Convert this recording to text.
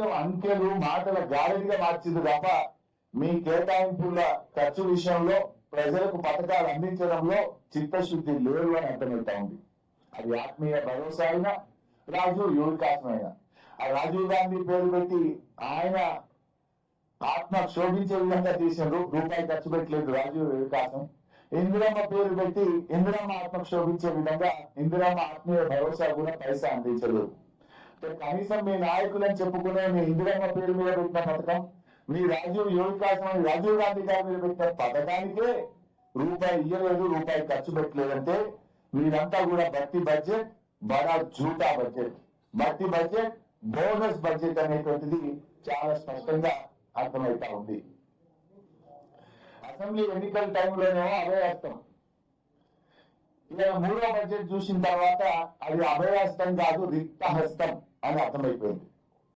కేవలం అంకెలు మాటల గాలిగా మార్చింది తప్ప మీ కేటాయింపుల ఖర్చు విషయంలో ప్రజలకు పథకాలు అందించడంలో చిత్తశుద్ధి లేదు అని అర్థమవుతా ఉంది. అది ఆత్మీయ భరోసా అయినా రాజీవ్ యువ వికాసం అయినా. ఆ రాజీవ్ గాంధీ పేరు పెట్టి ఆయన ఆత్మ శోభించే విధంగా తీసిండ్రు, రూపాయి ఖర్చు పెట్టలేదు రాజీవ్ వికాసం. ఇందిరమ్మ పేరు పెట్టి ఇందిరమ్మ ఆత్మ శోభించే విధంగా ఇందిరమ్మ ఆత్మీయ భరోసా కూడా పైసా అందించలేదు. కనీసం మీ నాయకులని చెప్పుకునే మీ ఇందిరమ్మ పేరు మీద పెట్టిన పథకం, మీ రాజీవ్ యువ వికాసం అని రాజీవ్ గాంధీ గారి మీద పెట్టిన పథకానికే రూపాయి ఇయ్యలేదు, రూపాయి ఖర్చు పెట్టలేదంటే మీరంతా కూడా బట్టి బడ్జెట్, బడా జూటా బడ్జెట్, బట్టి బడ్జెట్, బోనస్ బడ్జెట్ అనేటువంటిది చాలా స్పష్టంగా అర్థమవుతా ఉంది. అసెంబ్లీ ఎన్నికల టైంలోనేమో అభయహస్తం, ఇలా మూడో బడ్జెట్ చూసిన తర్వాత అది అభయహస్తం కాదు రిక్తహస్తం అని అర్థమైపోయింది.